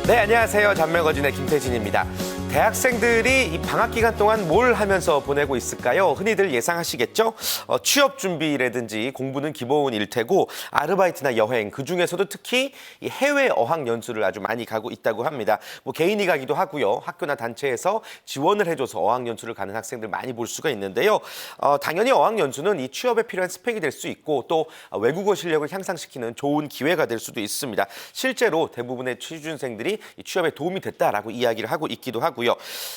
네, 안녕하세요. 잔매거진의 김태진입니다. 대학생들이 이 방학 기간 동안 뭘 하면서 보내고 있을까요? 흔히들 예상하시겠죠? 취업 준비라든지 공부는 기본일 테고 아르바이트나 여행, 그중에서도 특히 이 해외 어학 연수를 아주 많이 가고 있다고 합니다. 뭐 개인이 가기도 하고요. 학교나 단체에서 지원을 해줘서 어학 연수를 가는 학생들 많이 볼 수가 있는데요. 당연히 어학 연수는 이 취업에 필요한 스펙이 될 수 있고 또 외국어 실력을 향상시키는 좋은 기회가 될 수도 있습니다. 실제로 대부분의 취준생들이 이 취업에 도움이 됐다라고 이야기를 하고 있기도 하고요.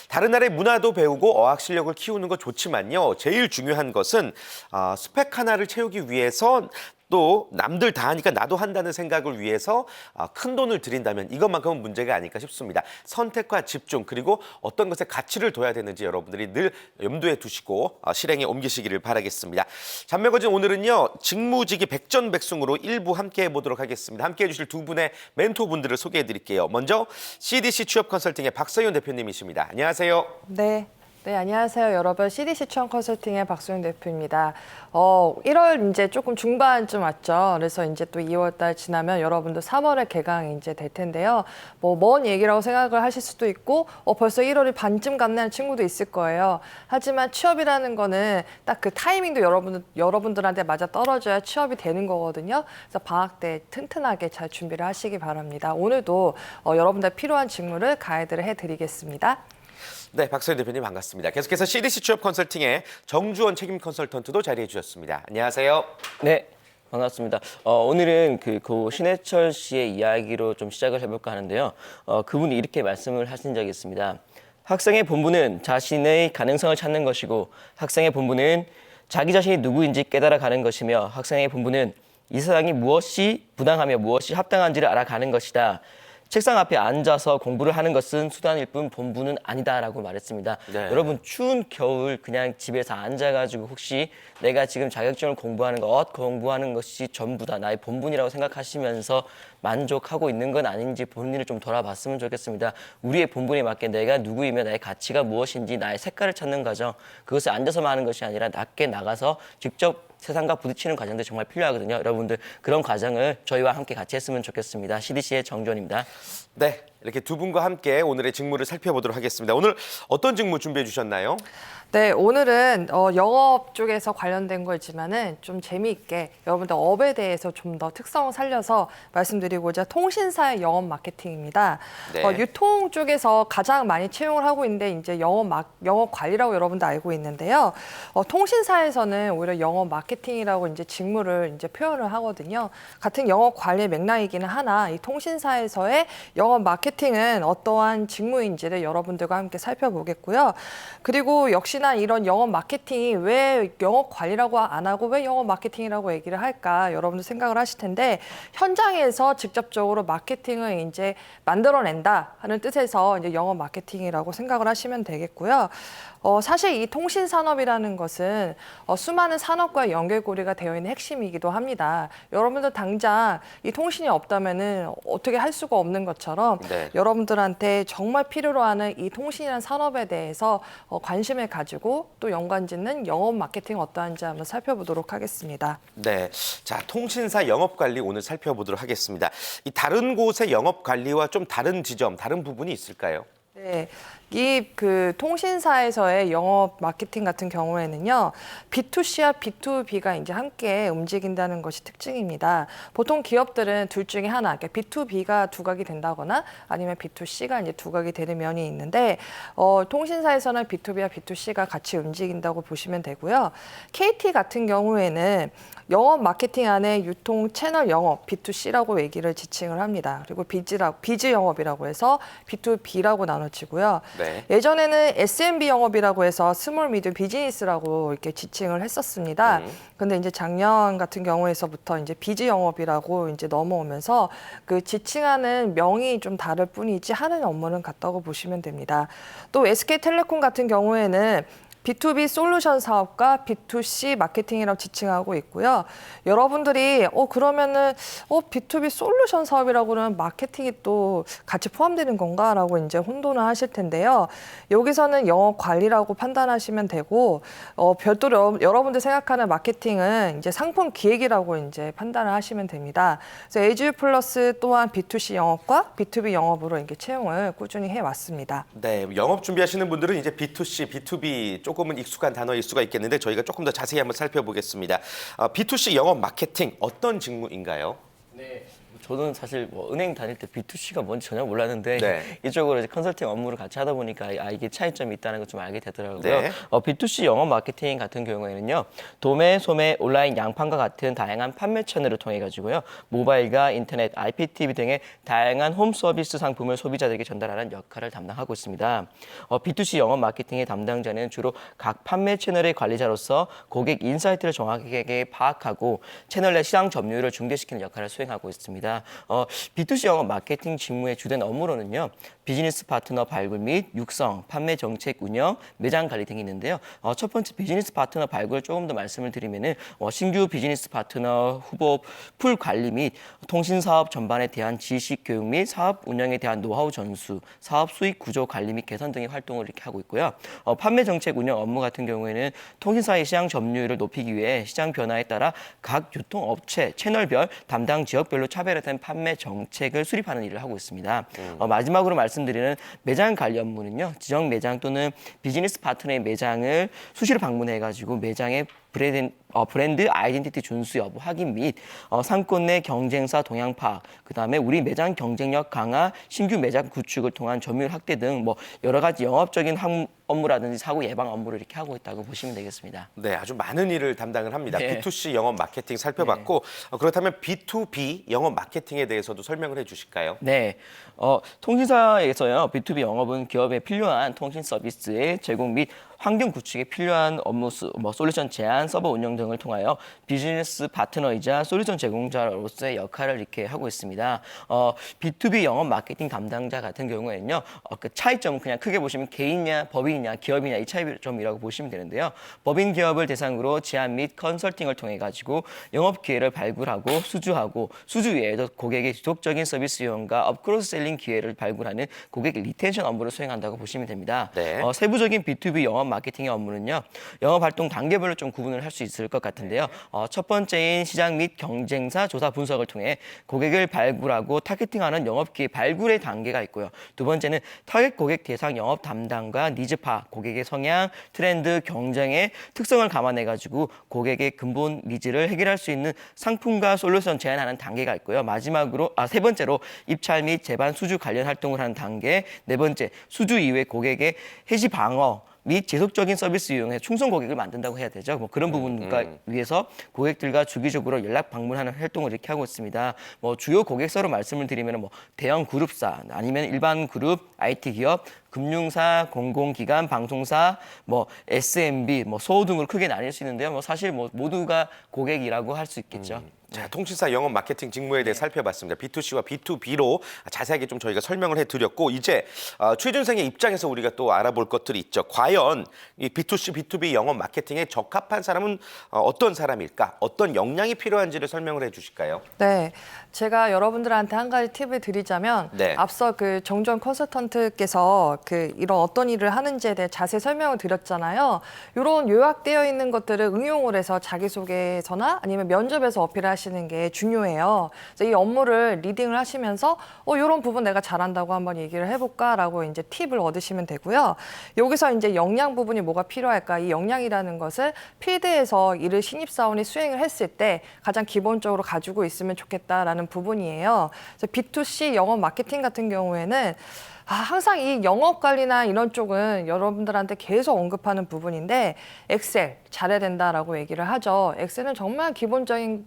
다른 나라의 문화도 배우고 어학 실력을 키우는 거 좋지만요. 제일 중요한 것은 스펙 하나를 채우기 위해서 또 남들 다 하니까 나도 한다는 생각을 위해서 큰 돈을 들인다면 이것만큼은 문제가 아닐까 싶습니다. 선택과 집중 그리고 어떤 것에 가치를 둬야 되는지 여러분들이 늘 염두에 두시고 실행에 옮기시기를 바라겠습니다. 잔매거진 오늘은요. 직무직이 백전백승으로 일부 함께 해보도록 하겠습니다. 함께해 주실 두 분의 멘토분들을 소개해 드릴게요. 먼저 CDC 취업 컨설팅의 박서윤 대표님이십니다. 안녕하세요. 네, 안녕하세요. 여러분. CDC 취업 컨설팅의 박소영 대표입니다. 1월 이제 조금 중반쯤 왔죠. 그래서 이제 또 2월 달 지나면 여러분들 3월에 개강이 이제 될 텐데요. 뭐 먼 얘기라고 생각을 하실 수도 있고, 벌써 1월이 반쯤 갔네 하는 친구도 있을 거예요. 하지만 취업이라는 거는 딱 그 타이밍도 여러분들한테 맞아 떨어져야 취업이 되는 거거든요. 그래서 방학 때 튼튼하게 잘 준비를 하시기 바랍니다. 오늘도 여러분들 필요한 직무를 가이드를 해드리겠습니다. 네, 박서윤 대표님 반갑습니다. 계속해서 CDC 취업 컨설팅의 정주원 책임 컨설턴트도 자리해 주셨습니다. 안녕하세요. 네, 반갑습니다. 오늘은 고 신해철 씨의 이야기로 좀 시작을 해볼까 하는데요. 그분이 이렇게 말씀을 하신 적이 있습니다. 학생의 본분은 자신의 가능성을 찾는 것이고 학생의 본분은 자기 자신이 누구인지 깨달아가는 것이며 학생의 본분은 이 세상이 무엇이 부당하며 무엇이 합당한지를 알아가는 것이다. 책상 앞에 앉아서 공부를 하는 것은 수단일 뿐 본분은 아니다라고 말했습니다. 네. 여러분 추운 겨울 그냥 집에서 앉아가지고 혹시 내가 지금 자격증을 공부하는 공부하는 것이 전부다 나의 본분이라고 생각하시면서 만족하고 있는 건 아닌지 본인을 좀 돌아봤으면 좋겠습니다. 우리의 본분에 맞게 내가 누구이며 나의 가치가 무엇인지 나의 색깔을 찾는 과정 그것을 앉아서만 하는 것이 아니라 낮게 나가서 직접 세상과 부딪히는 과정도 정말 필요하거든요. 여러분들 그런 과정을 저희와 함께 같이 했으면 좋겠습니다. CDC의 정주원입니다. 네, 이렇게 두 분과 함께 오늘의 직무를 살펴보도록 하겠습니다. 오늘 어떤 직무 준비해 주셨나요? 네, 오늘은 영업 쪽에서 관련된 거지만은 좀 재미있게 여러분들 업에 대해서 좀 더 특성을 살려서 말씀드리고자 통신사의 영업 마케팅입니다. 네. 유통 쪽에서 가장 많이 채용을 하고 있는데 이제 영업 관리라고 여러분들 알고 있는데요. 통신사에서는 오히려 영업 마케팅이라고 이제 직무를 이제 표현을 하거든요. 같은 영업 관리의 맥락이기는 하나 이 통신사에서의 영업 마케팅은 어떠한 직무인지를 여러분들과 함께 살펴보겠고요. 그리고 역시나 이런 영업 마케팅이 왜 영업 관리라고 안 하고 왜 영업 마케팅이라고 얘기를 할까 여러분들 생각을 하실 텐데 현장에서 직접적으로 마케팅을 이제 만들어낸다 하는 뜻에서 이제 영업 마케팅이라고 생각을 하시면 되겠고요. 사실 이 통신 산업이라는 것은 수많은 산업과 연결고리가 되어 있는 핵심이기도 합니다. 여러분들 당장 이 통신이 없다면은 어떻게 할 수가 없는 것처럼 네. 여러분들한테 정말 필요로 하는 이 통신이라는 산업에 대해서 관심을 가지고 또 연관짓는 영업 마케팅 어떠한지 한번 살펴보도록 하겠습니다. 네, 자 통신사 영업 관리 오늘 살펴보도록 하겠습니다. 이 다른 곳의 영업 관리와 좀 다른 지점, 다른 부분이 있을까요? 네, 이 통신사에서의 영업 마케팅 같은 경우에는요, B2C와 B2B가 이제 함께 움직인다는 것이 특징입니다. 보통 기업들은 둘 중에 하나, 그러니까 B2B가 두각이 된다거나 아니면 B2C가 이제 두각이 되는 면이 있는데, 통신사에서는 B2B와 B2C가 같이 움직인다고 보시면 되고요. KT 같은 경우에는 영업 마케팅 안에 유통 채널 영업, B2C라고 얘기를 지칭을 합니다. 그리고 비즈 영업이라고 해서 B2B라고 나눠지고요. 네. 예전에는 SMB 영업이라고 해서 스몰 미디어 비즈니스라고 이렇게 지칭을 했었습니다. 근데 이제 작년 같은 경우에서부터 이제 비즈 영업이라고 이제 넘어오면서 그 지칭하는 명이 좀 다를 뿐이지 하는 업무는 같다고 보시면 됩니다. 또 SK텔레콤 같은 경우에는 B2B 솔루션 사업과 B2C 마케팅이라고 지칭하고 있고요. 여러분들이 그러면은 B2B 솔루션 사업이라고는 마케팅이 또 같이 포함되는 건가라고 이제 혼돈을 하실 텐데요. 여기서는 영업 관리라고 판단하시면 되고 별도로 여러분들 생각하는 마케팅은 이제 상품 기획이라고 이제 판단을 하시면 됩니다. 그래서 에이즈 플러스 또한 B2C 영업과 B2B 영업으로 이렇게 채용을 꾸준히 해왔습니다. 네, 영업 준비하시는 분들은 이제 B2C, B2B 조금은 익숙한 단어일 수가 있겠는데 저희가 조금 더 자세히 한번 살펴보겠습니다. B2C 영업 마케팅 어떤 직무인가요? 네. 저는 사실 은행 다닐 때 B2C가 뭔지 전혀 몰랐는데 네. 이쪽으로 이제 컨설팅 업무를 같이 하다 보니까 이게 차이점이 있다는 걸 좀 알게 되더라고요. 네. B2C 영업 마케팅 같은 경우에는요. 도매, 소매, 온라인, 양판과 같은 다양한 판매 채널을 통해 가지고요. 모바일과 인터넷, IPTV 등의 다양한 홈 서비스 상품을 소비자들에게 전달하는 역할을 담당하고 있습니다. B2C 영업 마케팅의 담당자는 주로 각 판매 채널의 관리자로서 고객 인사이트를 정확하게 파악하고 채널 내 시장 점유율을 중개시키는 역할을 수행하고 있습니다. B2C 영업 마케팅 직무의 주된 업무로는요. 비즈니스 파트너 발굴 및 육성, 판매 정책 운영, 매장 관리 등이 있는데요. 첫 번째 비즈니스 파트너 발굴을 조금 더 말씀을 드리면은 신규 비즈니스 파트너 후보 풀 관리 및 통신 사업 전반에 대한 지식 교육 및 사업 운영에 대한 노하우 전수, 사업 수익 구조 관리 및 개선 등의 활동을 이렇게 하고 있고요. 판매 정책 운영 업무 같은 경우에는 통신사의 시장 점유율을 높이기 위해 시장 변화에 따라 각 유통업체 채널별 담당 지역별로 차별화된 판매 정책을 수립하는 일을 하고 있습니다. 마지막으로 말씀드리는 매장 관리 업무는요. 지역 매장 또는 비즈니스 파트너의 매장을 수시로 방문해가지고 매장의 브랜드 아이덴티티 준수 여부 확인 및 상권 내 경쟁사 동향 파악, 그다음에 우리 매장 경쟁력 강화, 신규 매장 구축을 통한 점유율 확대 등 여러 가지 영업적인 업무라든지 사고 예방 업무를 이렇게 하고 있다고 보시면 되겠습니다. 네, 아주 많은 일을 담당을 합니다. 네. B2C 영업 마케팅 살펴봤고 그렇다면 B2B 영업 마케팅에 대해서도 설명을 해주실까요? 네, 통신사에서요 B2B 영업은 기업에 필요한 통신 서비스의 제공 및 환경 구축에 필요한 업무 솔루션 제안, 서버 운영 등을 통하여 비즈니스 파트너이자 솔루션 제공자로서의 역할을 이렇게 하고 있습니다. B2B 영업 마케팅 담당자 같은 경우에는요, 그 차이점은 그냥 크게 보시면 개인이냐, 법인이냐, 기업이냐 이 차이점이라고 보시면 되는데요. 법인 기업을 대상으로 제안 및 컨설팅을 통해 가지고 영업 기회를 발굴하고 수주하고 수주 외에도 고객의 지속적인 서비스 이용과 업크로스 셀링 기회를 발굴하는 고객 리텐션 업무를 수행한다고 보시면 됩니다. 네. 세부적인 B2B 영업 마케팅의 업무는요. 영업 활동 단계별로 좀 구분을 할 수 있을 것 같은데요. 첫 번째인 시장 및 경쟁사 조사 분석을 통해 고객을 발굴하고 타겟팅하는 영업 기회 발굴의 단계가 있고요. 두 번째는 타겟 고객 대상 영업 담당과 니즈 파악, 고객의 성향, 트렌드, 경쟁의 특성을 감안해 가지고 고객의 근본 니즈를 해결할 수 있는 상품과 솔루션 제안하는 단계가 있고요. 마지막으로 세 번째로 입찰 및 재반 수주 관련 활동을 하는 단계, 네 번째 수주 이후에 고객의 해지 방어 및 지속적인 서비스 이용해 충성 고객을 만든다고 해야 되죠. 그런 부분과 위해서 고객들과 주기적으로 연락 방문하는 활동을 이렇게 하고 있습니다. 주요 고객사로 말씀을 드리면 대형 그룹사 아니면 일반 그룹, IT 기업, 금융사, 공공기관, 방송사, SMB, 소호 등으로 크게 나뉠 수 있는데요. 사실 모두가 고객이라고 할 수 있겠죠. 자, 통신사 영업 마케팅 직무에 대해 살펴봤습니다. B2C와 B2B로 자세하게 좀 저희가 설명을 해드렸고 이제 취준생의 입장에서 우리가 또 알아볼 것들이 있죠. 과연 이 B2C, B2B 영업 마케팅에 적합한 사람은 어떤 사람일까? 어떤 역량이 필요한지를 설명을 해주실까요? 네, 제가 여러분들한테 한 가지 팁을 드리자면 네. 앞서 그 정전 컨설턴트께서 이런 어떤 일을 하는지에 대해 자세히 설명을 드렸잖아요. 이런 요약되어 있는 것들을 응용을 해서 자기소개서나 아니면 면접에서 어필하시는 게 중요해요. 그래서 이 업무를 리딩을 하시면서 이런 부분 내가 잘한다고 한번 얘기를 해볼까라고 이제 팁을 얻으시면 되고요. 여기서 이제 역량 부분이 뭐가 필요할까? 이 역량이라는 것을 필드에서 일을 신입사원이 수행을 했을 때 가장 기본적으로 가지고 있으면 좋겠다라는 부분이에요. 그래서 B2C 영업 마케팅 같은 경우에는 항상 이 영업 관리나 이런 쪽은 여러분들한테 계속 언급하는 부분인데 엑셀 잘해야 된다라고 얘기를 하죠. 엑셀은 정말 기본적인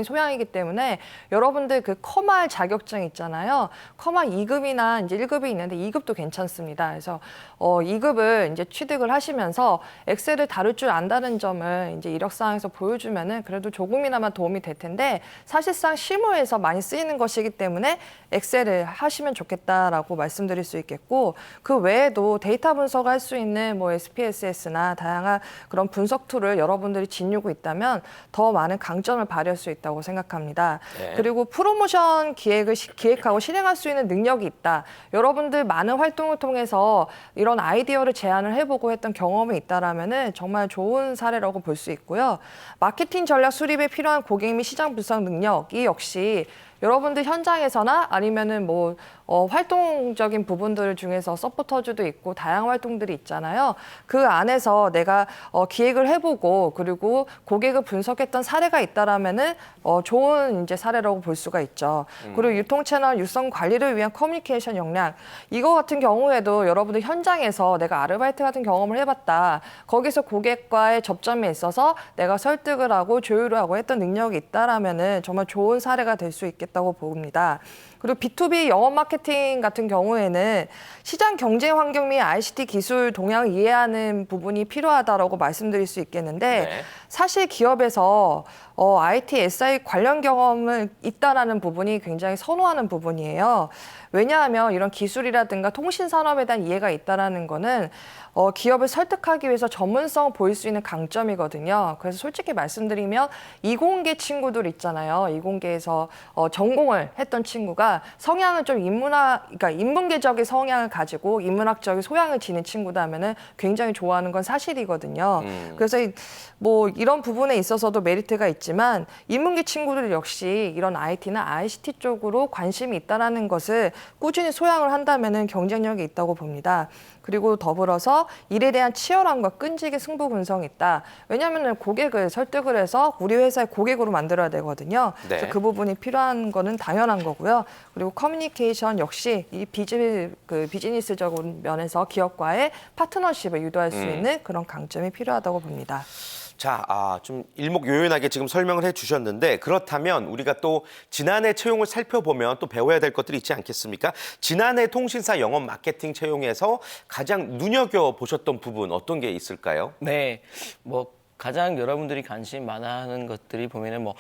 소양이기 때문에 여러분들 그 커말 자격증 있잖아요. 커말 2급이나 이제 1급이 있는데 2급도 괜찮습니다. 그래서 2급을 이제 취득을 하시면서 엑셀을 다룰 줄 안다는 점을 이제 이력사항에서 보여주면은 그래도 조금이나마 도움이 될 텐데 사실상 실무에서 많이 쓰이는 것이기 때문에 엑셀을 하시면 좋겠다라고 말씀드릴 수 있겠고 그 외에도 데이터 분석할 수 있는 뭐 SPSS나 다양한 그런 분석 툴을 여러분들이 지니고 있다면 더 많은 강점을 발휘할 수 있다고 생각합니다. 네. 그리고 프로모션 기획을 기획하고 실행할 수 있는 능력이 있다. 여러분들 많은 활동을 통해서 이런 아이디어를 제안을 해보고 했던 경험이 있다라면은 정말 좋은 사례라고 볼 수 있고요. 마케팅 전략 수립에 필요한 고객 및 시장 분석 능력이 역시 여러분들 현장에서나 아니면은 뭐 활동적인 부분들 중에서 서포터즈도 있고 다양한 활동들이 있잖아요. 그 안에서 내가 기획을 해보고 그리고 고객을 분석했던 사례가 있다라면은 좋은 이제 사례라고 볼 수가 있죠. 그리고 유통 채널 육성 관리를 위한 커뮤니케이션 역량 이거 같은 경우에도 여러분들 현장에서 내가 아르바이트 같은 경험을 해봤다. 거기서 고객과의 접점에 있어서 내가 설득을 하고 조율을 하고 했던 능력이 있다라면은 정말 좋은 사례가 될 수 있겠다고 봅니다. 그리고 B2B 영업 마케팅 같은 경우에는 시장 경쟁 환경 및 ICT 기술 동향을 이해하는 부분이 필요하다라고 말씀드릴 수 있겠는데 네. 사실 기업에서 IT, SI 관련 경험은 있다라는 부분이 굉장히 선호하는 부분이에요. 왜냐하면 이런 기술이라든가 통신 산업에 대한 이해가 있다라는 거는 기업을 설득하기 위해서 전문성을 보일 수 있는 강점이거든요. 그래서 솔직히 말씀드리면 이공계 친구들 있잖아요. 이공계에서 전공을 했던 친구가 성향은 좀 그러니까 인문계적인 성향을 가지고 인문학적인 소양을 지닌 친구다면은 굉장히 좋아하는 건 사실이거든요. 그래서 뭐 이런 부분에 있어서도 메리트가 있지만 인문계 친구들 역시 이런 IT나 ICT 쪽으로 관심이 있다라는 것을 꾸준히 소양을 한다면은 경쟁력이 있다고 봅니다. 그리고 더불어서 일에 대한 치열함과 끈질긴 승부 근성이 있다. 왜냐하면 고객을 설득을 해서 우리 회사의 고객으로 만들어야 되거든요. 네. 그래서 그 부분이 필요한 거는 당연한 거고요. 그리고 커뮤니케이션 역시 이 비즈니스적인 면에서 기업과의 파트너십을 유도할 수 있는 그런 강점이 필요하다고 봅니다. 자, 좀 일목요연하게 지금 설명을 해주셨는데 그렇다면 우리가 또 지난해 채용을 살펴보면 또 배워야 될 것들이 있지 않겠습니까? 지난해 통신사 영업 마케팅 채용에서 가장 눈여겨보셨던 부분 어떤 게 있을까요? 네, 뭐 가장 여러분들이 관심 많아하는 것들이 보면은 뭐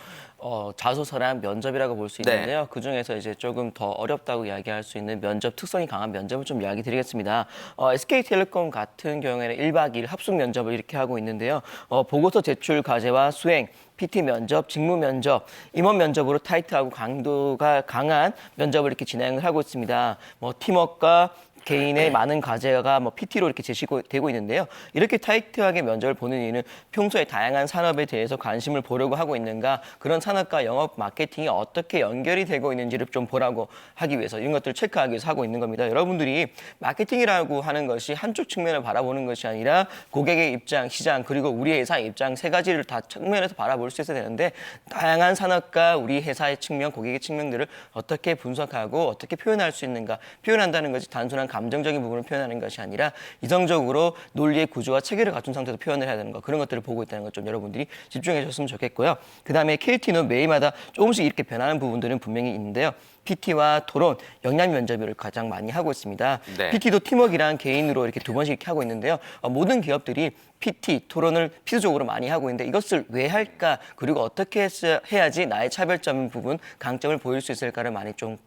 자소서랑 면접이라고 볼 수 네. 있는데요. 그 중에서 이제 조금 더 어렵다고 이야기할 수 있는 면접 특성이 강한 면접을 좀 이야기 드리겠습니다. SK텔레콤 같은 경우에는 1박 2일 합숙 면접을 이렇게 하고 있는데요. 보고서 제출 과제와 수행, PT 면접, 직무 면접, 임원 면접으로 타이트하고 강도가 강한 면접을 이렇게 진행을 하고 있습니다. 뭐 팀워크가 개인의 많은 과제가 뭐 PT로 이렇게 제시되고 있는데요. 이렇게 타이트하게 면접을 보는 이유는 평소에 다양한 산업에 대해서 관심을 보려고 하고 있는가, 그런 산업과 영업 마케팅이 어떻게 연결이 되고 있는지를 좀 보라고 하기 위해서 이런 것들을 체크하기 위해서 하고 있는 겁니다. 여러분들이 마케팅이라고 하는 것이 한쪽 측면을 바라보는 것이 아니라 고객의 입장, 시장, 그리고 우리 회사의 입장 세 가지를 다 측면에서 바라볼 수 있어야 되는데 다양한 산업과 우리 회사의 측면, 고객의 측면들을 어떻게 분석하고 어떻게 표현할 수 있는가, 표현한다는 것이 단순한 감정적인 부분을 표현하는 것이 아니라 이성적으로 논리의 구조와 체계를 갖춘 상태에서 표현을 해야 되는 것, 그런 것들을 보고 있다는 것 좀 여러분들이 집중해 주셨으면 좋겠고요. 그다음에 KT는 매일마다 조금씩 이렇게 변하는 부분들은 분명히 있는데요. PT와 토론, 역량 면접을 가장 많이 하고 있습니다. 네. PT도 팀워크랑 개인으로 이렇게 두 번씩 이렇게 하고 있는데요. 모든 기업들이 PT, 토론을 필수적으로 많이 하고 있는데 이것을 왜 할까? 그리고 어떻게 해야지 나의 차별점 부분, 강점을 보일 수 있을까를 많이 좀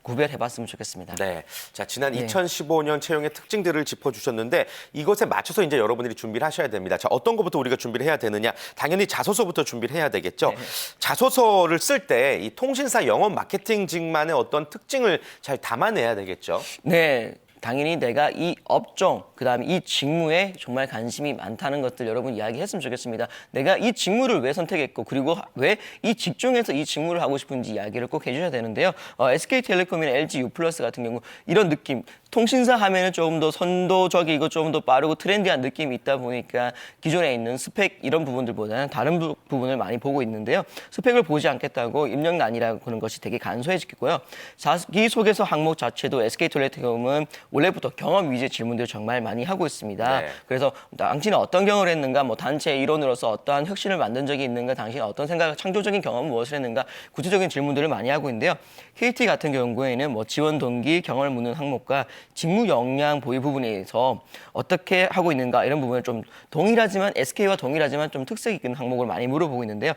구별해봤으면 좋겠습니다. 네. 자, 지난 네. 2015년 채용의 특징들을 짚어주셨는데 이것에 맞춰서 이제 여러분들이 준비를 하셔야 됩니다. 자, 어떤 것부터 우리가 준비를 해야 되느냐? 당연히 자소서부터 준비를 해야 되겠죠. 네. 자소서를 쓸 때 이 통신사 영업 마케팅직만의 어떤 특징을 잘 담아내야 되겠죠. 네. 당연히 내가 이 업종, 그다음에 이 직무에 정말 관심이 많다는 것들 여러분 이야기했으면 좋겠습니다. 내가 이 직무를 왜 선택했고 그리고 왜 이 직종에서 이 직무를 하고 싶은지 이야기를 꼭 해주셔야 되는데요. SK텔레콤이나 LG U+ 같은 경우 이런 느낌, 통신사 하면은 조금 더 선도적이고 조금 더 빠르고 트렌디한 느낌이 있다 보니까 기존에 있는 스펙 이런 부분들보다는 다른 부분을 많이 보고 있는데요. 스펙을 보지 않겠다고 입력란이라고 하는 것이 되게 간소해지겠고요. 자기소개서 항목 자체도 SK텔레콤은 원래부터 경험 위주의 질문들을 정말 많이 하고 있습니다. 네. 그래서 당신은 어떤 경험을 했는가, 뭐 단체 일원으로서 어떠한 혁신을 만든 적이 있는가, 당신은 어떤 생각, 창조적인 경험은 무엇을 했는가, 구체적인 질문들을 많이 하고 있는데요. KT 같은 경우에는 뭐 지원 동기, 경험을 묻는 항목과 직무 역량 보유 부분에서 어떻게 하고 있는가 이런 부분을 좀 동일하지만 SK와 동일하지만 좀 특색 있는 항목을 많이 물어보고 있는데요.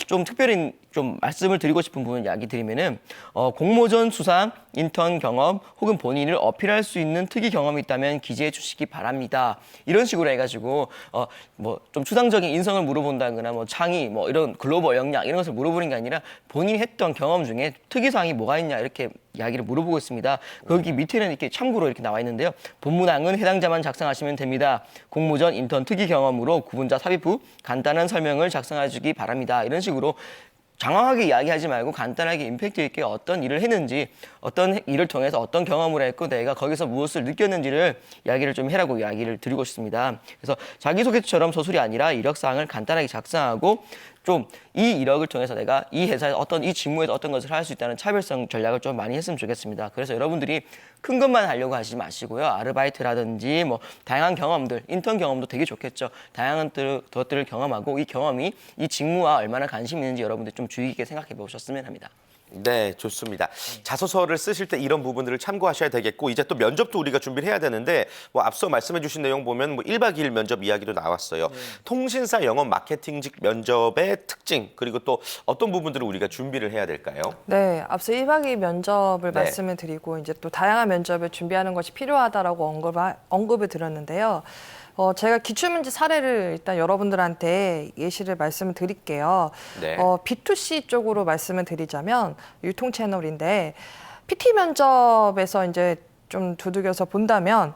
좀 특별히 좀 말씀을 드리고 싶은 부분 이야기 드리면은 공모전 수상, 인턴 경험 혹은 본인을 어필할 수 있는 특이 경험이 있다면 기재해 주시기 바랍니다. 이런 식으로 해가지고 뭐 좀 추상적인 인성을 물어본다거나 뭐 창의 뭐 이런 글로벌 역량 이런 것을 물어보는 게 아니라 본인이 했던 경험 중에 특이 사항이 뭐가 있냐 이렇게 이야기를 물어보고 있습니다. 거기 밑에는 이렇게 참고로 이렇게 나와 있는데요. 본문항은 해당자만 작성하시면 됩니다. 공모전 인턴 특이 경험으로 구분자 삽입 후 간단한 설명을 작성해 주기 바랍니다. 이런 식으로 장황하게 이야기하지 말고 간단하게 임팩트 있게 어떤 일을 했는지 어떤 일을 통해서 어떤 경험을 했고 내가 거기서 무엇을 느꼈는지를 이야기를 좀 해라고 이야기를 드리고 싶습니다. 그래서 자기소개처럼 서술이 아니라 이력사항을 간단하게 작성하고 좀 이 이력을 통해서 내가 이 회사에서 이 직무에서 어떤 것을 할 수 있다는 차별성 전략을 좀 많이 했으면 좋겠습니다. 그래서 여러분들이 큰 것만 하려고 하시지 마시고요. 아르바이트라든지 뭐 다양한 경험들, 인턴 경험도 되게 좋겠죠. 다양한 것들을 경험하고 이 경험이 이 직무와 얼마나 관심이 있는지 여러분들 좀 주의 깊게 생각해 보셨으면 합니다. 네, 좋습니다. 자소서를 쓰실 때 이런 부분들을 참고하셔야 되겠고 이제 또 면접도 우리가 준비를 해야 되는데 뭐 앞서 말씀해 주신 내용 보면 뭐 1박 2일 면접 이야기도 나왔어요. 통신사 영업 마케팅직 면접의 특징 그리고 또 어떤 부분들을 우리가 준비를 해야 될까요? 네, 앞서 1박 2일 면접을 네. 말씀을 드리고 이제 또 다양한 면접을 준비하는 것이 필요하다라고 언급을 드렸는데요. 제가 기출문제 사례를 일단 여러분들한테 예시를 말씀을 드릴게요. 네. B2C 쪽으로 말씀을 드리자면 유통 채널인데 PT 면접에서 이제 좀 두들겨서 본다면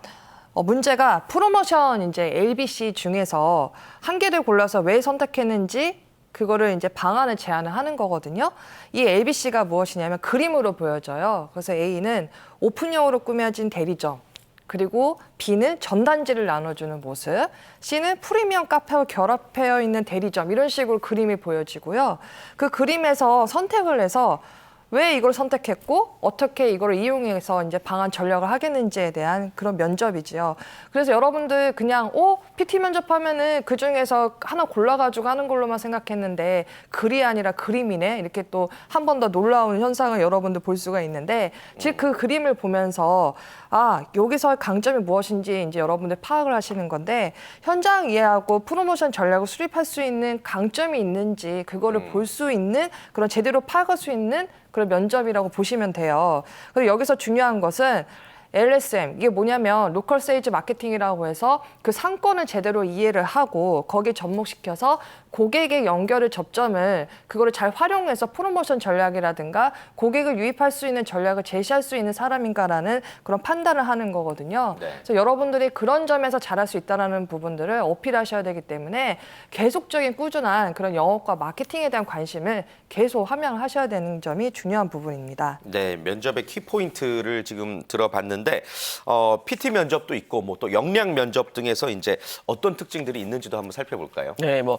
문제가 프로모션 이제 LBC 중에서 한 개를 골라서 왜 선택했는지 그거를 이제 방안을 제안을 하는 거거든요. 이 LBC가 무엇이냐면 그림으로 보여져요. 그래서 A는 오픈형으로 꾸며진 대리점. 그리고 B는 전단지를 나눠주는 모습, C는 프리미엄 카페와 결합되어 있는 대리점 이런 식으로 그림이 보여지고요. 그 그림에서 선택을 해서 왜 이걸 선택했고 어떻게 이걸 이용해서 이제 방안 전략을 하겠는지에 대한 그런 면접이지요. 그래서 여러분들 그냥 PT 면접하면은 그 중에서 하나 골라가지고 하는 걸로만 생각했는데 글이 아니라 그림이네 이렇게 또 한 번 더 놀라운 현상을 여러분들 볼 수가 있는데 즉 그 그림을 보면서 여기서 강점이 무엇인지 이제 여러분들 파악을 하시는 건데 현장 이해하고 프로모션 전략을 수립할 수 있는 강점이 있는지 그거를 볼 수 있는 그런 제대로 파악할 수 있는 그런 면접이라고 보시면 돼요. 그리고 여기서 중요한 것은 LSM, 이게 뭐냐면 로컬 세일즈 마케팅이라고 해서 그 상권을 제대로 이해를 하고 거기에 접목시켜서 고객의 연결을 접점을 그거를 잘 활용해서 프로모션 전략이라든가 고객을 유입할 수 있는 전략을 제시할 수 있는 사람인가라는 그런 판단을 하는 거거든요. 네. 그래서 여러분들이 그런 점에서 잘할 수 있다는 부분들을 어필하셔야 되기 때문에 계속적인 꾸준한 그런 영업과 마케팅에 대한 관심을 계속 함양하셔야 되는 점이 중요한 부분입니다. 네, 면접의 키포인트를 지금 들어봤는데 PT 면접도 있고 뭐 또 역량 면접 등에서 이제 어떤 특징들이 있는지도 한번 살펴볼까요? 네, 뭐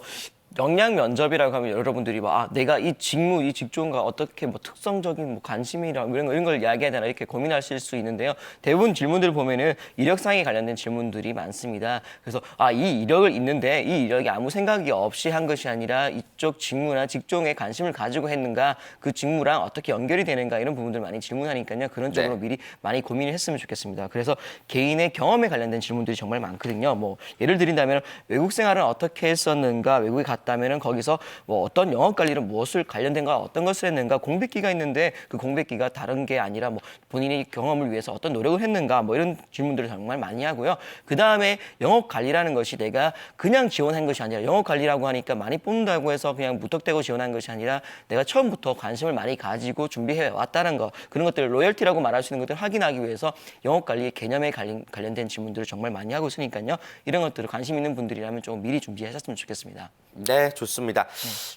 역량 면접이라고 하면 여러분들이 내가 이 직무, 이 직종과 어떻게 뭐 특성적인 뭐 관심이랑 이런 걸 이야기해야 되나 이렇게 고민하실 수 있는데요. 대부분 질문들을 보면은 이력상에 관련된 질문들이 많습니다. 그래서 이 이력을 있는데 이 이력이 아무 생각이 없이 한 것이 아니라 이쪽 직무나 직종에 관심을 가지고 했는가, 그 직무랑 어떻게 연결이 되는가 이런 부분들 많이 질문하니까요. 그런 쪽으로 네. 미리 많이 고민을 했으면 좋겠습니다. 그래서 개인의 경험에 관련된 질문들이 정말 많거든요. 뭐 예를 들인다면 외국 생활은 어떻게 했었는가, 외국에 갔다면은 거기서 뭐 어떤 영업 관리는 무엇을 관련된가, 어떤 것을 했는가, 공백기가 있는데 그 공백기가 다른 게 아니라 뭐 본인이 경험을 위해서 어떤 노력을 했는가, 뭐 이런 질문들을 정말 많이 하고요. 그 다음에 영업 관리라는 것이 내가 그냥 지원한 것이 아니라 영업 관리라고 하니까 많이 뽑는다고 해서 그냥 무턱대고 지원한 것이 아니라 내가 처음부터 관심을 많이 가지고 준비해 왔다는 거, 그런 것들 로열티라고 말할 수 있는 것들을 확인하기 위해서 영업 관리의 개념에 관련된 질문들을 정말 많이 하고 있으니까요. 이런 것들을 관심 있는 분들이라면 좀 미리 준비하셨으면 좋겠습니다. 네, 좋습니다.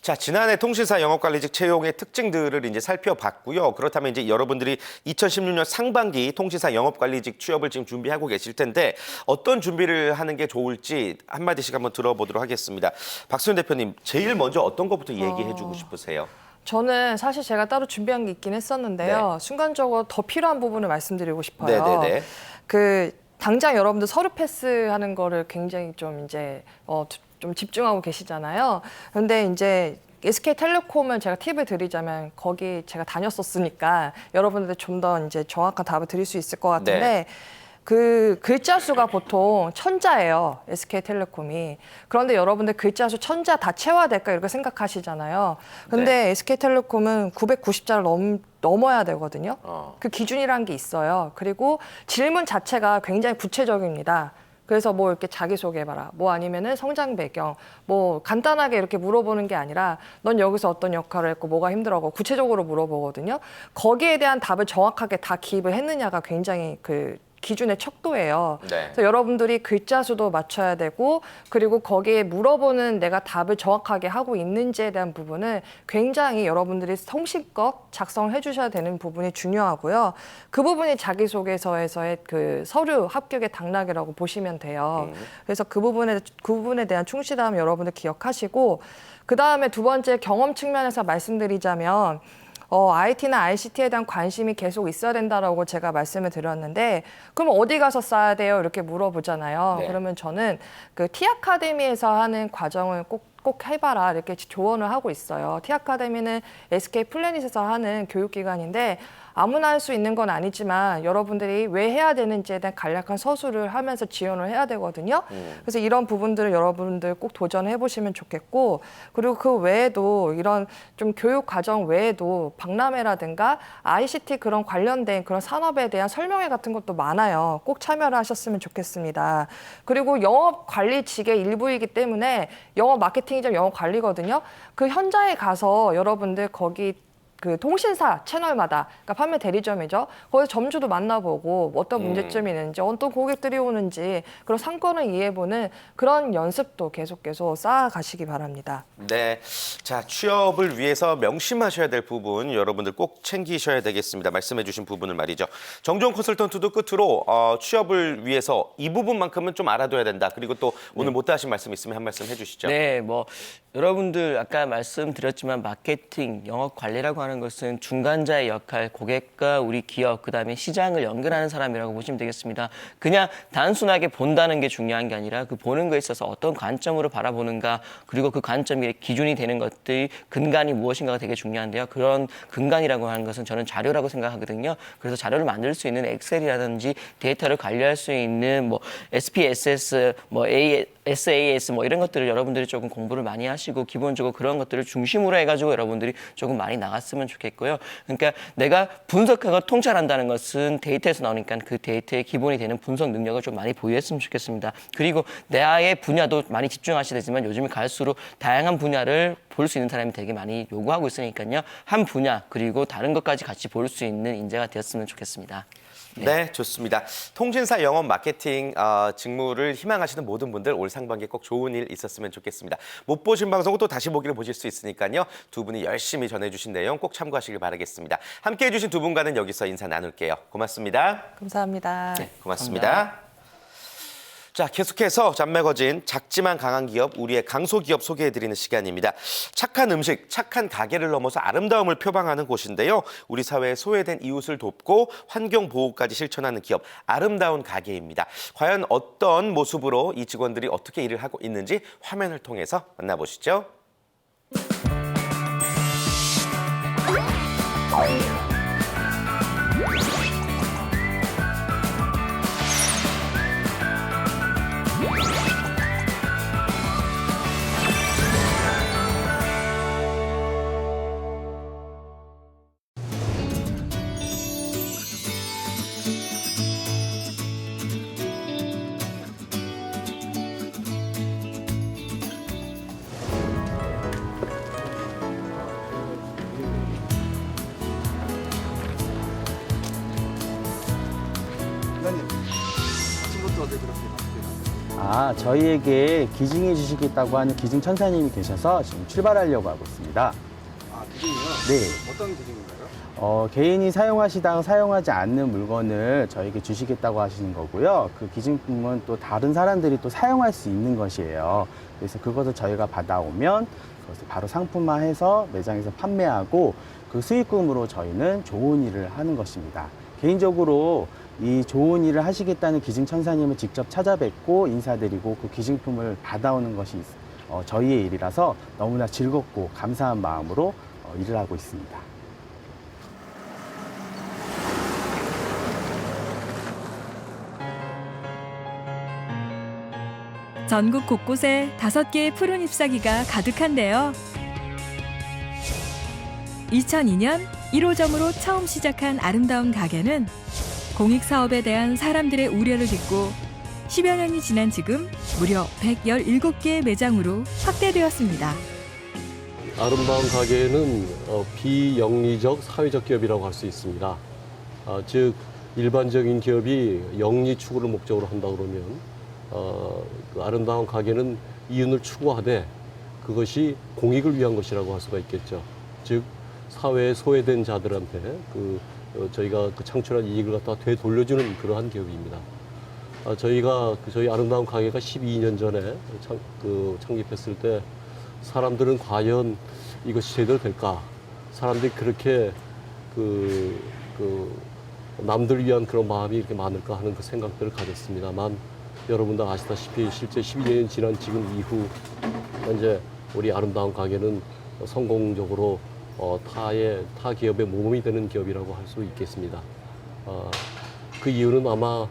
자, 지난해 통신사 영업관리직 채용의 특징들을 이제 살펴봤고요. 그렇다면 이제 여러분들이 2016년 상반기 통신사 영업관리직 취업을 지금 준비하고 계실 텐데 어떤 준비를 하는 게 좋을지 한마디씩 한번 들어보도록 하겠습니다. 박수현 대표님, 제일 먼저 어떤 것부터 얘기해주고 싶으세요? 저는 사실 제가 따로 준비한 게 있긴 했었는데요. 순간적으로 더 필요한 부분을 말씀드리고 싶어요. 네네네. 당장 여러분들 서류 패스하는 거를 굉장히 좀 이제 좀 집중하고 계시잖아요. 그런데 이제 SK텔레콤은 제가 팁을 드리자면 거기 제가 다녔었으니까 여러분들 좀 더 이제 정확한 답을 드릴 수 있을 것 같은데 네. 그 글자 수가 보통 1000자예요. SK텔레콤이. 그런데 여러분들 글자 수 1000자 다 채워야 될까 이렇게 생각하시잖아요. 근데 SK텔레콤은 990자를 넘어야 되거든요. 그 기준이라는 게 있어요. 그리고 질문 자체가 굉장히 구체적입니다. 그래서 뭐 이렇게 자기소개해봐라. 뭐 아니면은 성장 배경. 뭐 간단하게 이렇게 물어보는 게 아니라 넌 여기서 어떤 역할을 했고 뭐가 힘들어하고 구체적으로 물어보거든요. 거기에 대한 답을 정확하게 다 기입을 했느냐가 굉장히 그 기준의 척도예요. 네. 그래서 여러분들이 글자 수도 맞춰야 되고 그리고 거기에 물어보는 내가 답을 정확하게 하고 있는지에 대한 부분은 굉장히 여러분들이 성실껏 작성을 해주셔야 되는 부분이 중요하고요. 그 부분이 자기소개서에서의 그 서류 합격의 당락이라고 보시면 돼요. 그래서 그 부분에 대한 충실함 여러분들 기억하시고 그 다음에 두 번째 경험 측면에서 말씀드리자면 IT나 ICT에 대한 관심이 계속 있어야 된다라고 제가 말씀을 드렸는데 그럼 어디 가서 써야 돼요? 이렇게 물어보잖아요. 네. 그러면 저는 그 T아카데미에서 하는 과정을 꼭 해봐라 이렇게 조언을 하고 있어요. T아카데미는 SK 플래닛에서 하는 교육기관인데 아무나 할 수 있는 건 아니지만 여러분들이 왜 해야 되는지에 대한 간략한 서술을 하면서 지원을 해야 되거든요. 그래서 이런 부분들을 여러분들 꼭 도전해 보시면 좋겠고 그리고 그 외에도 이런 좀 교육 과정 외에도 박람회라든가 ICT 그런 관련된 그런 산업에 대한 설명회 같은 것도 많아요. 꼭 참여를 하셨으면 좋겠습니다. 그리고 영업 관리직의 일부이기 때문에 영업 마케팅이죠, 영업 관리거든요. 그 현장에 가서 여러분들 거기 그 통신사 채널마다 그러니까 판매 대리점이죠. 거기서 점주도 만나보고 어떤 문제점이 있는지 어떤 고객들이 오는지 그런 상권을 이해해보는 그런 연습도 계속 쌓아가시기 바랍니다. 네, 자 취업을 위해서 명심하셔야 될 부분 여러분들 꼭 챙기셔야 되겠습니다. 말씀해주신 부분을 말이죠. 정종 컨설턴트도 끝으로 취업을 위해서 이 부분만큼은 좀 알아둬야 된다. 그리고 또 오늘 못다 하신 말씀 있으면 한 말씀 해주시죠. 네, 뭐 여러분들 아까 말씀드렸지만 마케팅, 영업 관리라고 하는 것은 중간자의 역할, 고객과 우리 기업, 그다음에 시장을 연결하는 사람이라고 보시면 되겠습니다. 그냥 단순하게 본다는 게 중요한 게 아니라 그 보는 거에 있어서 어떤 관점으로 바라보는가, 그리고 그 관점이 기준이 되는 것들이 근간이 무엇인가가 되게 중요한데요. 그런 근간이라고 하는 것은 저는 자료라고 생각하거든요. 그래서 자료를 만들 수 있는 엑셀이라든지 데이터를 관리할 수 있는 뭐 SPSS, 뭐 SAS 뭐 이런 것들을 여러분들이 조금 공부를 많이 하시고 기본적으로 그런 것들을 중심으로 해가지고 여러분들이 조금 많이 나갔으면 좋겠고요. 그러니까 내가 분석하고 통찰한다는 것은 데이터에서 나오니까 그 데이터의 기본이 되는 분석 능력을 좀 많이 보유했으면 좋겠습니다. 그리고 내의 분야도 많이 집중하셔야 되지만 요즘에 갈수록 다양한 분야를 볼 수 있는 사람이 되게 많이 요구하고 있으니까요. 한 분야 그리고 다른 것까지 같이 볼 수 있는 인재가 되었으면 좋겠습니다. 네, 좋습니다. 통신사 영업 마케팅 직무를 희망하시는 모든 분들 올 상반기에 꼭 좋은 일 있었으면 좋겠습니다. 못 보신 방송은 또 다시 보기를 보실 수 있으니까요. 두 분이 열심히 전해주신 내용 꼭 참고하시길 바라겠습니다. 함께해 주신 두 분과는 여기서 인사 나눌게요. 고맙습니다. 감사합니다. 네, 고맙습니다. 자, 계속해서 잡매거진 작지만 강한 기업, 우리의 강소기업 소개해드리는 시간입니다. 착한 음식, 착한 가게를 넘어서 아름다움을 표방하는 곳인데요. 우리 사회에 소외된 이웃을 돕고 환경 보호까지 실천하는 기업, 아름다운 가게입니다. 과연 어떤 모습으로 이 직원들이 어떻게 일을 하고 있는지 화면을 통해서 만나보시죠. 기자님, 아침부터 어제 그렇게 바쁘게 저희에게 기증해 주시겠다고 하는 기증 천사님이 계셔서 지금 출발하려고 하고 있습니다. 기증이요? 네. 어떤 기증인가요? 개인이 사용하시다가 사용하지 않는 물건을 저에게 주시겠다고 하시는 거고요. 그 기증품은 또 다른 사람들이 또 사용할 수 있는 것이에요. 그래서 그것을 저희가 받아오면 그것을 바로 상품화해서 매장에서 판매하고 그 수익금으로 저희는 좋은 일을 하는 것입니다. 개인적으로 이 좋은 일을 하시겠다는 기증천사님을 직접 찾아뵙고 인사드리고 그 기증품을 받아오는 것이 저희의 일이라서 너무나 즐겁고 감사한 마음으로 일을 하고 있습니다. 전국 곳곳에 5개의 푸른 잎사귀가 가득한데요. 2002년 1호점으로 처음 시작한 아름다운 가게는 공익사업에 대한 사람들의 우려를 딛고 10여 년이 지난 지금 무려 117개의 매장으로 확대되었습니다. 아름다운 가게는 비영리적 사회적 기업이라고 할 수 있습니다. 즉 일반적인 기업이 영리 추구를 목적으로 한다 그러면 그 아름다운 가게는 이윤을 추구하되 그것이 공익을 위한 것이라고 할 수가 있겠죠. 즉 사회에 소외된 자들한테 저희가 그 창출한 이익을 갖다 되돌려주는 그러한 기업입니다. 저희가 저희 아름다운 가게가 12년 전에 창립했을 때 사람들은 과연 이것이 제대로 될까? 사람들이 그렇게 남들 위한 그런 마음이 이렇게 많을까 하는 그 생각들을 가졌습니다만 여러분도 아시다시피 실제 12년이 지난 지금 이후 현재 우리 아름다운 가게는 성공적으로 타 기업의 모범이 되는 기업이라고 할 수 있겠습니다. 그 이유는 아마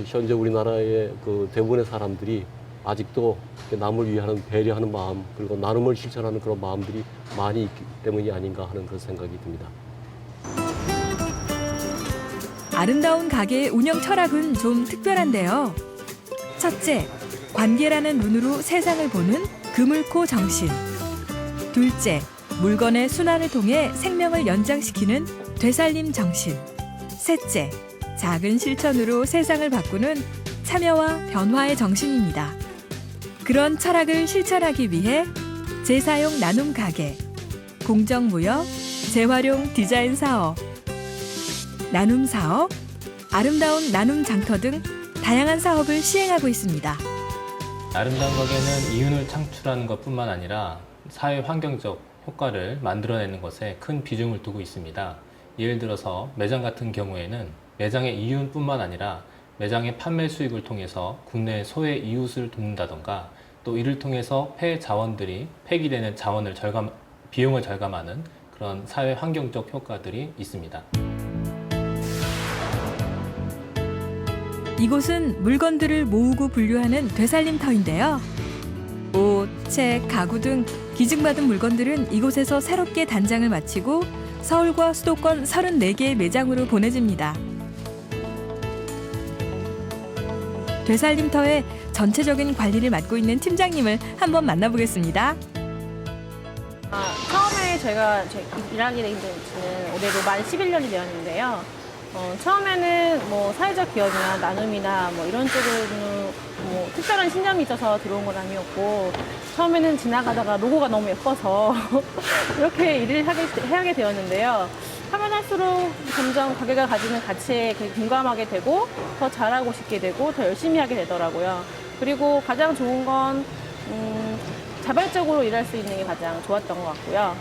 현재 우리나라의 그 대부분의 사람들이 아직도 남을 위하는 배려하는 마음 그리고 나눔을 실천하는 그런 마음들이 많이 있기 때문이 아닌가 하는 그런 생각이 듭니다. 아름다운 가게의 운영 철학은 좀 특별한데요. 첫째, 관계라는 눈으로 세상을 보는 그물코 정신. 둘째, 물건의 순환을 통해 생명을 연장시키는 되살림 정신. 셋째, 작은 실천으로 세상을 바꾸는 참여와 변화의 정신입니다. 그런 철학을 실천하기 위해 재사용 나눔 가게, 공정무역, 재활용 디자인 사업, 나눔 사업, 아름다운 나눔 장터 등 다양한 사업을 시행하고 있습니다. 아름다운 가게는 이윤을 창출하는 것뿐만 아니라 사회 환경적 효과를 만들어내는 것에 큰 비중을 두고 있습니다. 예를 들어서 매장 같은 경우에는 매장의 이윤뿐만 아니라 매장의 판매 수익을 통해서 국내 소외 이웃을 돕는다던가 또 이를 통해서 폐 자원들이 폐기되는 비용을 절감하는 그런 사회 환경적 효과들이 있습니다. 이곳은 물건들을 모으고 분류하는 되살림터인데요. 옷, 책, 가구 등 기증받은 물건들은 이곳에서 새롭게 단장을 마치고 서울과 수도권 34개의 매장으로 보내집니다. 되살림터의 전체적인 관리를 맡고 있는 팀장님을 한번 만나보겠습니다. 처음에 저희가 일하게 된 지는 올해로 만 11년이 되었는데요. 처음에는 뭐 사회적 기업이나 나눔이나 뭐 이런 쪽으로는 뭐 특별한 신념이 있어서 들어온 건 아니었고 처음에는 지나가다가 로고가 너무 예뻐서 이렇게 일을 하게 되었는데요. 하면 할수록 점점 가게가 가지는 가치에 공감하게 되고 더 잘하고 싶게 되고 더 열심히 하게 되더라고요. 그리고 가장 좋은 건 자발적으로 일할 수 있는 게 가장 좋았던 것 같고요.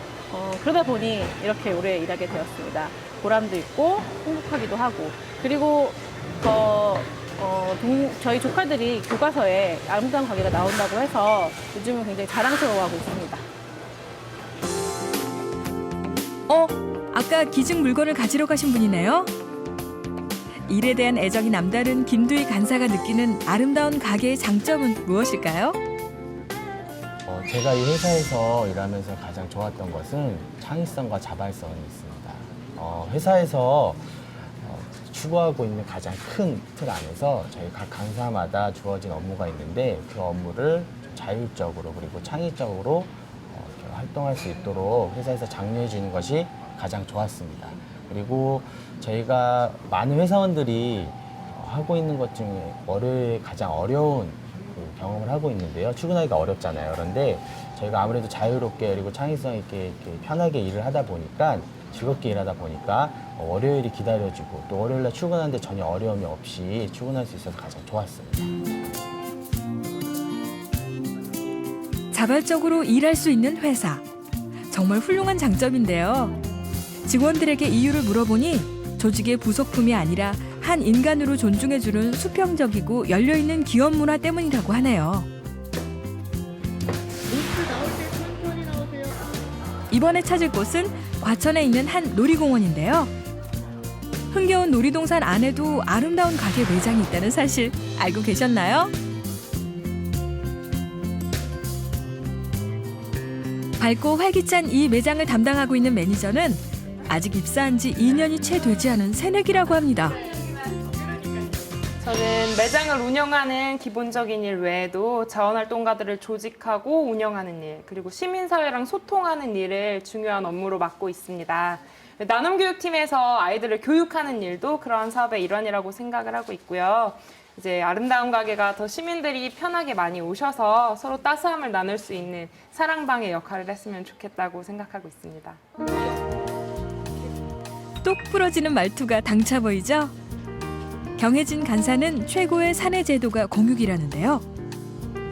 그러다 보니 이렇게 오래 일하게 되었습니다. 보람도 있고 행복하기도 하고 그리고 저희 조카들이 교과서에 아름다운 가게가 나온다고 해서 요즘은 굉장히 자랑스러워하고 있습니다. 아까 기증 물건을 가지러 가신 분이네요. 일에 대한 애정이 남다른 김두희 간사가 느끼는 아름다운 가게의 장점은 무엇일까요? 제가 이 회사에서 일하면서 가장 좋았던 것은 창의성과 자발성이 있습니다. 회사에서 추구하고 있는 가장 큰 틀 안에서 저희 각 간사마다 주어진 업무가 있는데 그 업무를 자율적으로 그리고 창의적으로 활동할 수 있도록 회사에서 장려해 주는 것이 가장 좋았습니다. 그리고 저희가 많은 회사원들이 하고 있는 것 중에 월요일에 가장 어려운 경험을 하고 있는데요. 출근하기가 어렵잖아요. 그런데 저희가 아무래도 자유롭게 그리고 창의성 있게 이렇게 편하게 일을 하다 보니까 즐겁게 일하다 보니까 월요일이 기다려지고 또 월요일날 출근하는데 전혀 어려움이 없이 출근할 수 있어서 가장 좋았습니다. 자발적으로 일할 수 있는 회사. 정말 훌륭한 장점인데요. 직원들에게 이유를 물어보니 조직의 부속품이 아니라 한 인간으로 존중해주는 수평적이고 열려있는 기업 문화 때문이라고 하네요. 이번에 찾을 곳은 과천에 있는 한 놀이공원인데요. 흥겨운 놀이동산 안에도 아름다운 가게 매장이 있다는 사실 알고 계셨나요? 밝고 활기찬 이 매장을 담당하고 있는 매니저는 아직 입사한 지 2년이 채 되지 않은 새내기라고 합니다. 저는 매장을 운영하는 기본적인 일 외에도 자원활동가들을 조직하고 운영하는 일, 그리고 시민사회랑 소통하는 일을 중요한 업무로 맡고 있습니다. 나눔교육팀에서 아이들을 교육하는 일도 그러한 사업의 일환이라고 생각을 하고 있고요. 이제 아름다운 가게가 더 시민들이 편하게 많이 오셔서 서로 따스함을 나눌 수 있는 사랑방의 역할을 했으면 좋겠다고 생각하고 있습니다. 똑 부러지는 말투가 당차 보이죠? 경혜진 간사는 최고의 사내 제도가 공육이라는데요.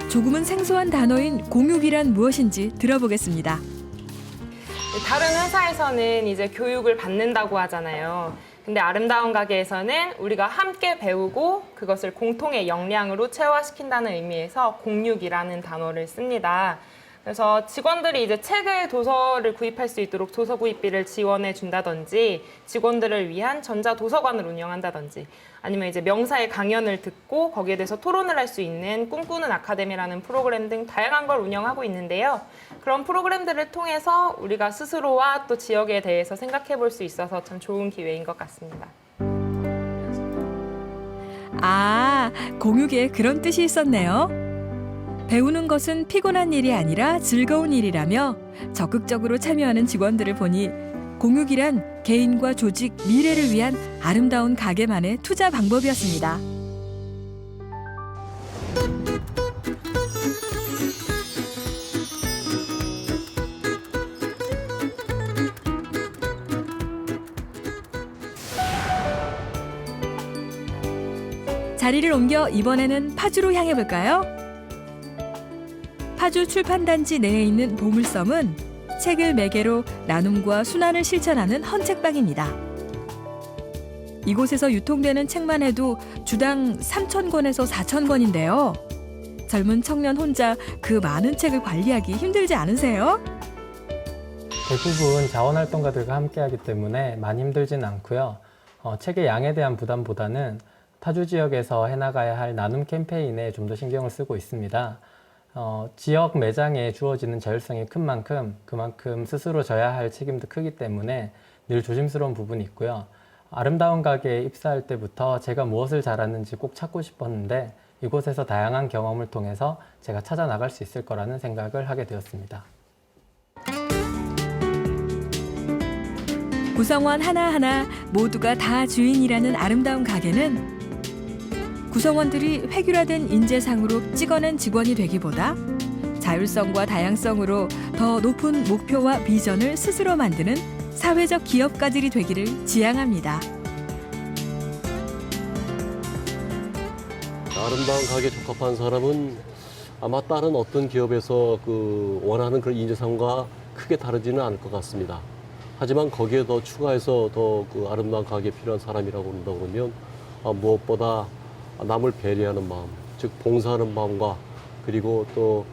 조금은 생소한 단어인 공육이란 무엇인지 들어보겠습니다. 다른 회사에서는 이제 교육을 받는다고 하잖아요. 근데 아름다운 가게에서는 우리가 함께 배우고 그것을 공통의 역량으로 체화시킨다는 의미에서 공육이라는 단어를 씁니다. 그래서 직원들이 이제 책을 도서를 구입할 수 있도록 도서 구입비를 지원해 준다든지 직원들을 위한 전자도서관을 운영한다든지 아니면 이제 명사의 강연을 듣고 거기에 대해서 토론을 할 수 있는 꿈꾸는 아카데미라는 프로그램 등 다양한 걸 운영하고 있는데요. 그런 프로그램들을 통해서 우리가 스스로와 또 지역에 대해서 생각해 볼 수 있어서 참 좋은 기회인 것 같습니다. 아, 공육에 그런 뜻이 있었네요. 배우는 것은 피곤한 일이 아니라 즐거운 일이라며 적극적으로 참여하는 직원들을 보니 공육이란 개인과 조직, 미래를 위한 아름다운 가게만의 투자 방법이었습니다. 자리를 옮겨 이번에는 파주로 향해 볼까요? 파주 출판단지 내에 있는 보물섬은 책을 매개로 나눔과 순환을 실천하는 헌책방입니다. 이곳에서 유통되는 책만 해도 주당 3,000권에서 4,000권인데요. 젊은 청년 혼자 그 많은 책을 관리하기 힘들지 않으세요? 대부분 자원활동가들과 함께하기 때문에 많이 힘들지는 않고요. 책의 양에 대한 부담보다는 파주 지역에서 해나가야 할 나눔 캠페인에 좀 더 신경을 쓰고 있습니다. 지역 매장에 주어지는 자율성이 큰 만큼 그만큼 스스로 져야 할 책임도 크기 때문에 늘 조심스러운 부분이 있고요. 아름다운 가게에 입사할 때부터 제가 무엇을 잘하는지 꼭 찾고 싶었는데 이곳에서 다양한 경험을 통해서 제가 찾아 나갈 수 있을 거라는 생각을 하게 되었습니다. 구성원 하나하나 모두가 다 주인이라는 아름다운 가게는 구성원들이 획일화된 인재상으로 찍어낸 직원이 되기보다 자율성과 다양성으로 더 높은 목표와 비전을 스스로 만드는 사회적 기업가들이 되기를 지향합니다. 아름다운 가게에 적합한 사람은 아마 다른 어떤 기업에서 원하는 그런 인재상과 크게 다르지는 않을 것 같습니다. 하지만 거기에 더 추가해서 더 아름다운 가게에 필요한 사람이라고 한다 그러면 무엇보다 남을 배려하는 마음, 즉 봉사하는 마음과 그리고 또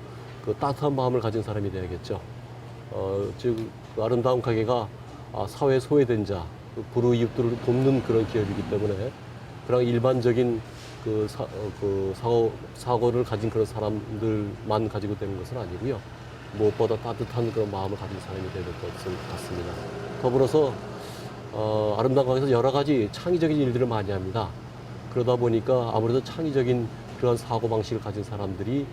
그 따뜻한 마음을 가진 사람이 돼야겠죠. 즉 아름다운 가게가 사회 소외된 자, 불우이웃들을 돕는 그런 기업이기 때문에 그런 일반적인 사고를 가진 그런 사람들만 가지고 되는 것은 아니고요. 무엇보다 따뜻한 그런 마음을 가진 사람이 되야 될 것 같습니다. 더불어서 아름다운 가게에서 여러 가지 창의적인 일들을 많이 합니다. 그러다 보니까 아무래도 창의적인 그런 사고방식을 가진 사람들이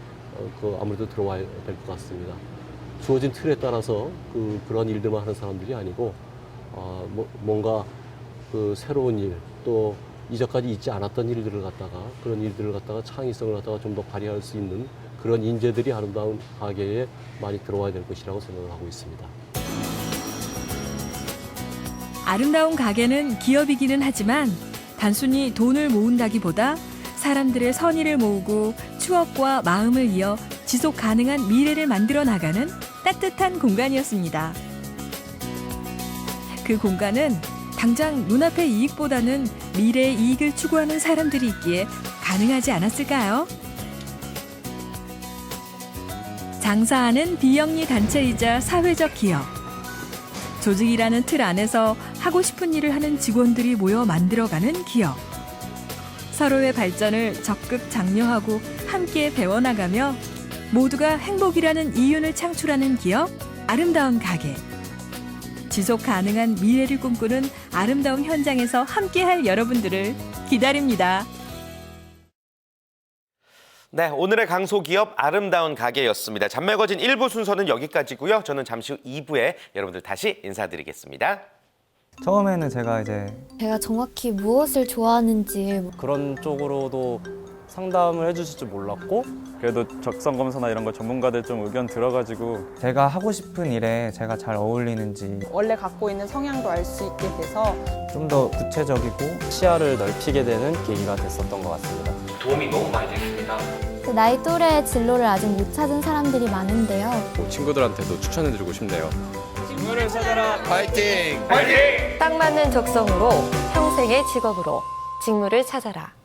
아무래도 들어와야 될 것 같습니다. 주어진 틀에 따라서 그런 일들만 하는 사람들이 아니고 뭔가 새로운 일, 또 이전까지 있지 않았던 일들을 갖다가 그런 일들을 갖다가 창의성을 갖다가 좀 더 발휘할 수 있는 그런 인재들이 아름다운 가게에 많이 들어와야 될 것이라고 생각을 하고 있습니다. 아름다운 가게는 기업이기는 하지만 단순히 돈을 모은다기보다 사람들의 선의를 모으고 추억과 마음을 이어 지속 가능한 미래를 만들어 나가는 따뜻한 공간이었습니다. 그 공간은 당장 눈앞의 이익보다는 미래의 이익을 추구하는 사람들이 있기에 가능하지 않았을까요? 장사하는 비영리 단체이자 사회적 기업. 조직이라는 틀 안에서 하고 싶은 일을 하는 직원들이 모여 만들어가는 기업. 서로의 발전을 적극 장려하고 함께 배워나가며 모두가 행복이라는 이윤을 창출하는 기업, 아름다운 가게. 지속 가능한 미래를 꿈꾸는 아름다운 현장에서 함께할 여러분들을 기다립니다. 네, 오늘의 강소기업 아름다운 가게였습니다. 잔매거진 1부 순서는 여기까지고요. 저는 잠시 후 2부에 여러분들 다시 인사드리겠습니다. 처음에는 제가 정확히 무엇을 좋아하는지 그런 쪽으로도 상담을 해주실 줄 몰랐고 그래도 적성검사나 이런 거 전문가들 좀 의견 들어가지고 제가 하고 싶은 일에 제가 잘 어울리는지 원래 갖고 있는 성향도 알 수 있게 돼서 좀 더 구체적이고 시야를 넓히게 되는 계기가 됐었던 것 같습니다. 도움이 너무 많이 됐습니다. 나이 또래의 진로를 아직 못 찾은 사람들이 많은데요. 친구들한테도 추천해드리고 싶네요. 직무를 찾아라. 파이팅! 딱 맞는 적성으로 평생의 직업으로 직무를 찾아라.